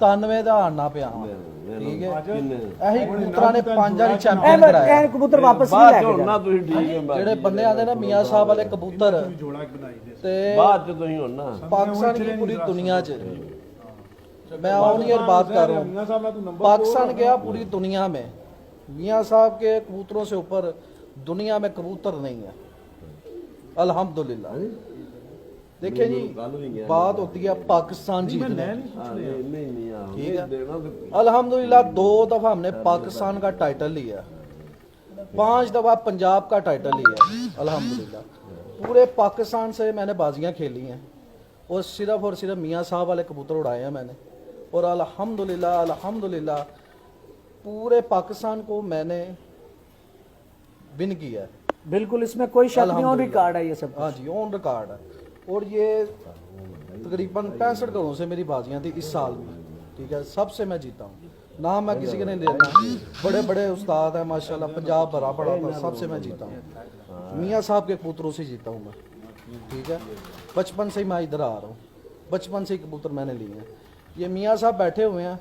97 ਦਾ ਆਣਾ ਪਿਆ ਠੀਕ ਹੈ ਇਹੀ ਕਬੂਤਰਾਂ ਨੇ 5 ਵਾਰੀ ਚੈਂਪੀਅਨ ਕਰਾਇਆ ਕਬੂਤਰ ਵਾਪਸ ਨਹੀਂ ਲੈ ਕੇ ਨਾ ਤੁਸੀਂ ਠੀਕ ਹੈ ਜਿਹੜੇ ਬੰਦੇ ਆਦੇ ਨਾ ਮੀਆਂ ਸਾਹਿਬ ਵਾਲੇ ਕਬੂਤਰ ਤੇ ਬਾਅਦ ਚ ਤੁਸੀਂ ਹੁਣ ਨਾ पाकिस्तान की पूरी दुनिया च मैं ऑन ईयर बात कर रहा हूँ पाकिस्तान गया पूरी दुनिया में मियाँ साहब के कबूतरों से ऊपर दुनिया में कबूतर नहीं है अल्हम्दुलिल्लाह। देखिए जी बात होती है पाकिस्तान जीतने ठीक है अल्हम्दुलिल्लाह 2 दफ़ा हमने पाकिस्तान का टाइटल लिया 5 दफ़ा पंजाब का टाइटल लिया अल्हम्दुलिल्लाह। पूरे पाकिस्तान से मैंने बाजियाँ खेली हैं और सिर्फ मियाँ साहब वाले कबूतर उड़ाए हैं मैंने और अल्हम्दुलिल्लाह अल्हम्दुलिल्लाह पूरे पाकिस्तान को मैंने विन किया है। बिल्कुल इसमें कोई शक नहीं, ऑन रिकॉर्ड है ये सब। हाँ जी ऑन रिकॉर्ड है और ये तकरीबन 65 करोड़ से मेरी बाजियाँ थी इस साल में ठीक है सबसे मैं जीता हूँ ना मैं किसी के नहीं देता बड़े बड़े उस्ताद हैं माशाल्लाह पंजाब भरा पड़ा था सबसे मैं जीता हूँ मियाँ साहब के कबूतरों से जीता हूँ मैं ठीक है बचपन से ही मैं इधर आ रहा हूँ बचपन से ही कबूतर मैंने लिए हैं। ये मियाँ साहब बैठे हुए हैं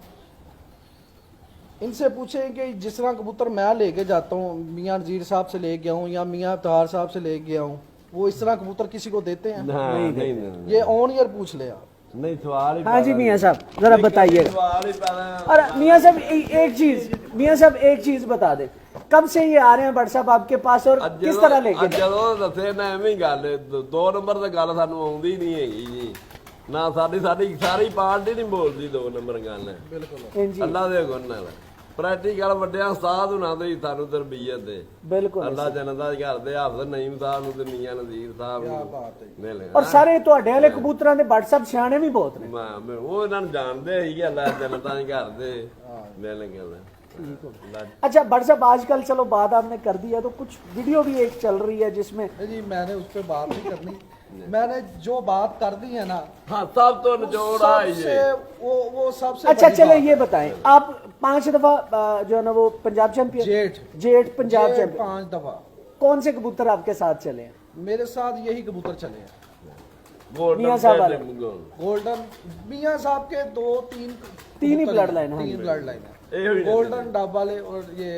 इनसे पूछें कि जिस तरह कबूतर मैं लेके जाता हूँ मियाँ नज़ीर साहब से ले गया हूँ या मियाँ अफ्तार साहब से ले गया हूँ वो इस तरह कबूतर किसी को देते हैं नहीं ये ऑन ईयर पूछ ले आप नहीं सवाल ही हाँ जी मियाँ साहब जरा बताइएगा। सवाल ही पैदा और मियाँ साहब मियाँ साहब एक चीज बता दे कब से ये आ रहे हैं भट्ट साहब आपके पास और किस तरह लेके ਜਦੋਂ ਦੱਸੇ ਨਾ ਐਵੇਂ ਹੀ ਗੱਲ 2 ਨੰਬਰ ਤੇ ਗੱਲ ਸਾਨੂੰ ਆਉਂਦੀ ਨਹੀਂ ਹੈਗੀ ਜੀ ਨਾ ਸਾਡੀ ਸਾਰੀ ਪਾਰਟੀ ਨਹੀਂ ਬੋਲਦੀ 2 ਨੰਬਰ ਗੱਲ ਹੈ बिल्कुल ਅੱਲਾ ਦੇ ਗੁਣ ਨਾਲ ਪ੍ਰੈਕਟੀਕਲ ਵੱਡਿਆਂ ਉਸਤਾਦ ਹੁਣਾਂ ਦੇ ਸਾਨੂੰ ਤਰਬੀਅਤ ਦੇ बिल्कुल ਅੱਲਾ ਜਨਤਾ ਕਰਦੇ ਹਾਫਿਜ਼ ਨਈਮ ਸਾਹਿਬ ਨੂੰ ਤੇ ਮੀਆਂ ਨਜ਼ੀਰ ਸਾਹਿਬ ਨੂੰ ਮਿਲ और सारे ਤੁਹਾਡੇ ਵਾਲੇ ਕਬੂਤਰਾਂ ਦੇ ਭੱਟ ਸਾਹਿਬ ਸਿਆਣੇ ਵੀ ਬਹੁਤ ਨੇ ਮੈਂ ਉਹ ਇਹਨਾਂ ਨੂੰ ਜਾਣਦੇ ਸੀ ਅੱਲਾ ਜਨਤਾ ਦੇ ਘਰ ਦੇ ਮਿਲ ਗਏ अच्छा भट्ट साहब आजकल चलो बात आपने कर दी है तो कुछ वीडियो भी एक चल रही है जिसमें जी मैंने उस पर बात नहीं करनी मैंने जो बात कर दी है ना हाँ सब तो निचोड़ आई सबसे वो सबसे अच्छा बड़ी चले बात। ये बताएं आप 5 दफा जो है ना वो पंजाब चैंपियन जेठ पंजाब ये चैंपियन 5 दफा कौन से कबूतर आपके साथ चले हैं? मेरे साथ यही कबूतर चले हैं मियाँ साहब वाले गोल्डन मियाँ साहब के 2-3 तीन ही ब्लड लाइन है 3 ब्लड लाइन है गोल्डन डब वाले और ये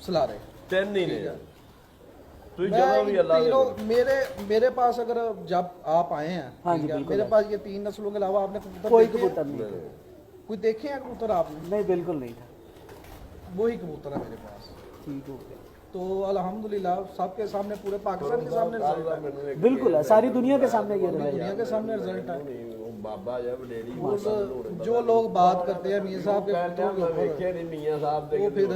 सलारे तीन ही ने तू मैं जब भी इन अल्लाह तीनों मेरे पास अगर जब आप आए हैं हाँ ठीक जी, है, बिल्कुल मेरे पास ये 3 नस्लों के अलावा आपने कबूतर कोई देखे हैं? कबूतर नहीं था। कोई देखे हैं कबूतर आपने? नहीं बिल्कुल नहीं था। वही कबूतर है मेरे पास ठीक हो गया तो अल्हम्दुलिल्लाह सबके सामने पूरे पाकिस्तान के सामने रिजल्ट है बिल्कुल है सारी दुनिया के सामने ये रहा है। दुनिया के सामने रिजल्ट है बाबा जब डेरी और जो लोग बात करते हैं मियाँ साहब के कबूतरों के ऊपर देखे नहीं मियां साहब दे वो फिर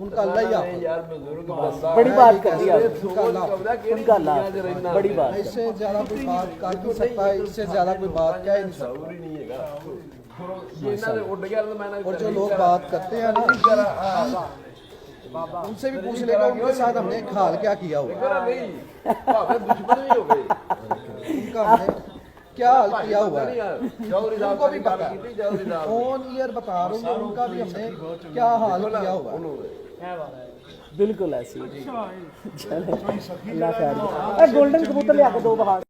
उनका अल्लाह ही आता यार बुजुर्ग बंदा बड़ी बात कर दी आपने उनका उनका बड़ी बात इससे ज्यादा कोई बात कर नहीं सकता इससे ज्यादा कोई बात कह ही नहीं सकता ਜ਼ਰੂਰੀ ਨਹੀਂ ਹੈਗਾ ਜੇ ਇਹਨਾਂ ਦੇ ਉੱਡ ਗਿਆ ਤਾਂ ਮੈਂ ਨਾ और जो लोग बात करते हैं ना उनसे भी पूछ लेगा उनके साथ हमने हाल क्या किया हुआ ਨਹੀਂ ਭਾਵੇਂ ਦੁਸ਼ਮਣ ਵੀ ਹੋਵੇ उनका हमने क्या हाल किया हुआ है ਚੌਧਰੀ ਸਾਹਿਬ उनको भी ਗੱਲ पता ਕੀਤੀ चौधरी साहब ऑन ईयर बता रहा हूँ उनका भी हमने क्या हाल किया हुआ है बिल्कुल ऐसी चलो अल्लाह खैर गोल्डन कबूतर ले आके 2 बाहर